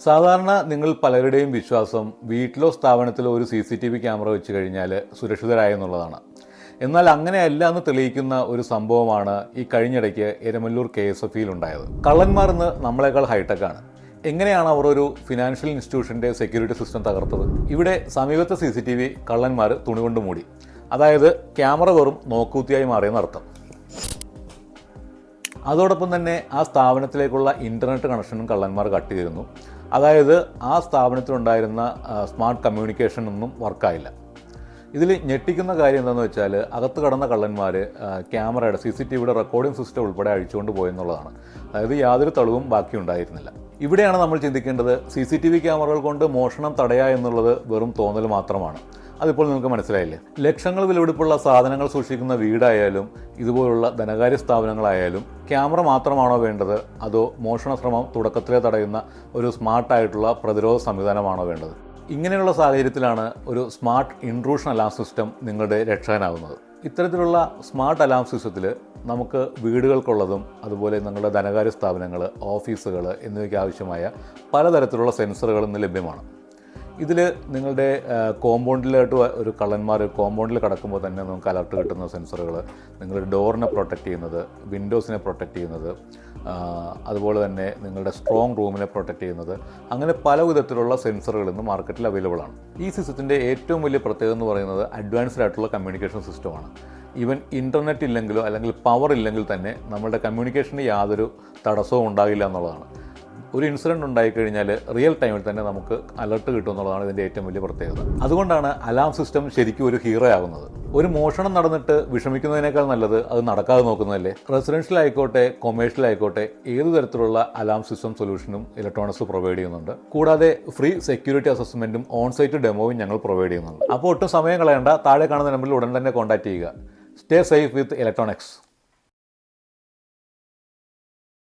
സാധാരണ നിങ്ങൾ പലരുടെയും വിശ്വാസം വീട്ടിലോ സ്ഥാപനത്തിലോ ഒരു CCTV ക്യാമറ വെച്ച് കഴിഞ്ഞാൽ സുരക്ഷിതരായെന്നുള്ളതാണ്. എന്നാൽ അങ്ങനെയല്ല എന്ന് തെളിയിക്കുന്ന ഒരു സംഭവമാണ് ഈ കഴിഞ്ഞിടയ്ക്ക് എരമല്ലൂർ KSFയിൽ ഉണ്ടായത്. കള്ളന്മാർ ഇന്ന് നമ്മളെക്കാൾ ഹൈടെക്കാണ്. എങ്ങനെയാണ് അവർ ഒരു ഫിനാൻഷ്യൽ ഇൻസ്റ്റിറ്റ്യൂഷൻ്റെ സെക്യൂരിറ്റി സിസ്റ്റം തകർത്തത്? ഇവിടെ സമീപത്തെ CCTV കള്ളന്മാർ തുണികൊണ്ട് മൂടി. അതായത് ക്യാമറ വെറും നോക്കൂത്തിയായി മാറിയെന്നർത്ഥം. അതോടൊപ്പം തന്നെ ആ സ്ഥാപനത്തിലേക്കുള്ള ഇൻ്റർനെറ്റ് കണക്ഷനും കള്ളന്മാർ കട്ട് ചെയ്തിരുന്നു. അതായത് ആ സ്ഥാപനത്തിലുണ്ടായിരുന്ന സ്മാർട്ട് കമ്മ്യൂണിക്കേഷൻ ഒന്നും വർക്കായില്ല. ഇതിൽ ഞെട്ടിക്കുന്ന കാര്യം എന്താണെന്ന് വെച്ചാൽ അകത്ത് കടന്ന കള്ളന്മാർ ക്യാമറയുടെ CCTVയുടെ റെക്കോർഡിംഗ് സിസ്റ്റം ഉൾപ്പെടെ അഴിച്ചുകൊണ്ട് പോയെന്നുള്ളതാണ്. അതായത് യാതൊരു തെളിവും ബാക്കി ഉണ്ടായിരുന്നില്ല. ഇവിടെയാണ് നമ്മൾ ചിന്തിക്കേണ്ടത്, CCTV ക്യാമറകൾ കൊണ്ട് മോഷണം തടയുക എന്നുള്ളത് വെറും തോന്നൽ മാത്രമാണ്. അതിപ്പോൾ നിങ്ങൾക്ക് മനസ്സിലായില്ലേ? ലക്ഷങ്ങൾ വിലപിടിപ്പുള്ള സാധനങ്ങൾ സൂക്ഷിക്കുന്ന വീടായാലും ഇതുപോലുള്ള ധനകാര്യ സ്ഥാപനങ്ങളായാലും ക്യാമറ മാത്രമാണോ വേണ്ടത്, അതോ മോഷണ ശ്രമം തുടക്കത്തിലേ തടയുന്ന ഒരു സ്മാർട്ടായിട്ടുള്ള പ്രതിരോധ സംവിധാനമാണോ വേണ്ടത്? ഇങ്ങനെയുള്ള സാഹചര്യത്തിലാണ് ഒരു സ്മാർട്ട് ഇൻട്രൂഷൻ അലാം സിസ്റ്റം നിങ്ങളുടെ രക്ഷകനാകുന്നത്. ഇത്തരത്തിലുള്ള സ്മാർട്ട് അലാം സിസ്റ്റത്തിൽ നമുക്ക് വീടുകൾക്കുള്ളതും അതുപോലെ നിങ്ങളുടെ ധനകാര്യ സ്ഥാപനങ്ങൾ, ഓഫീസുകൾ എന്നിവയ്ക്ക് ആവശ്യമായ പലതരത്തിലുള്ള സെൻസറുകൾ ഇന്ന് ലഭ്യമാണ്. ഇതിൽ നിങ്ങളുടെ കോമ്പൗണ്ടിലായിട്ട് ഒരു കള്ളന്മാർ കോമ്പൗണ്ടിൽ കടക്കുമ്പോൾ തന്നെ നമുക്ക് അലർട്ട് കിട്ടുന്ന സെൻസറുകൾ, നിങ്ങളുടെ ഡോറിനെ പ്രൊട്ടക്റ്റ് ചെയ്യുന്നത്, വിൻഡോസിനെ പ്രൊട്ടക്റ്റ് ചെയ്യുന്നത്, അതുപോലെ തന്നെ നിങ്ങളുടെ സ്ട്രോങ് റൂമിനെ പ്രൊട്ടക്റ്റ് ചെയ്യുന്നത്, അങ്ങനെ പല വിധത്തിലുള്ള സെൻസറുകൾ ഇന്ന് മാർക്കറ്റിൽ അവൈലബിൾ ആണ്. ഈ സിസ്റ്റത്തിൻ്റെ ഏറ്റവും വലിയ പ്രത്യേകത എന്ന് പറയുന്നത് അഡ്വാൻസ്ഡ് ആയിട്ടുള്ള കമ്മ്യൂണിക്കേഷൻ സിസ്റ്റമാണ്. ഈവൻ ഇൻ്റർനെറ്റ് ഇല്ലെങ്കിലോ അല്ലെങ്കിൽ പവർ ഇല്ലെങ്കിൽ തന്നെ നമ്മളുടെ കമ്മ്യൂണിക്കേഷന് യാതൊരു തടസ്സവും ഉണ്ടാകില്ല എന്നുള്ളതാണ്. ഒരു ഇൻസിഡൻറ്റ് ഉണ്ടായിക്കഴിഞ്ഞാൽ റിയൽ ടൈമിൽ തന്നെ നമുക്ക് അലർട്ട് കിട്ടും എന്നുള്ളതാണ് ഇതിൻ്റെ ഏറ്റവും വലിയ പ്രത്യേകത. അതുകൊണ്ടാണ് അലാം സിസ്റ്റം ശരിക്കും ഒരു ഹീറോ ആകുന്നത്. ഒരു മോഷണം നടന്നിട്ട് വിഷമിക്കുന്നതിനേക്കാൾ നല്ലത് അത് നടക്കാതെ നോക്കുന്നതല്ലേ? റെസിഡൻഷ്യൽ ആയിക്കോട്ടെ, കൊമേഴ്ഷ്യൽ ആയിക്കോട്ടെ, ഏതു തരത്തിലുള്ള അലാം സിസ്റ്റം സൊല്യൂഷനും ഇലക്ട്രോണിക്സ് പ്രൊവൈഡ് ചെയ്യുന്നുണ്ട്. കൂടാതെ ഫ്രീ സെക്യൂരിറ്റി അസസ്മെൻറ്റും ഓൺസൈറ്റ് ഡെമോയും ഞങ്ങൾ പ്രൊവൈഡ് ചെയ്യുന്നുണ്ട്. അപ്പോൾ ഒട്ടും സമയം കളയേണ്ട, താഴെ കാണുന്ന നമ്പറിൽ ഉടൻ തന്നെ കോൺടാക്ട് ചെയ്യുക. സ്റ്റേ സേഫ് വിത്ത് ഇലക്ട്രോണിക്സ്.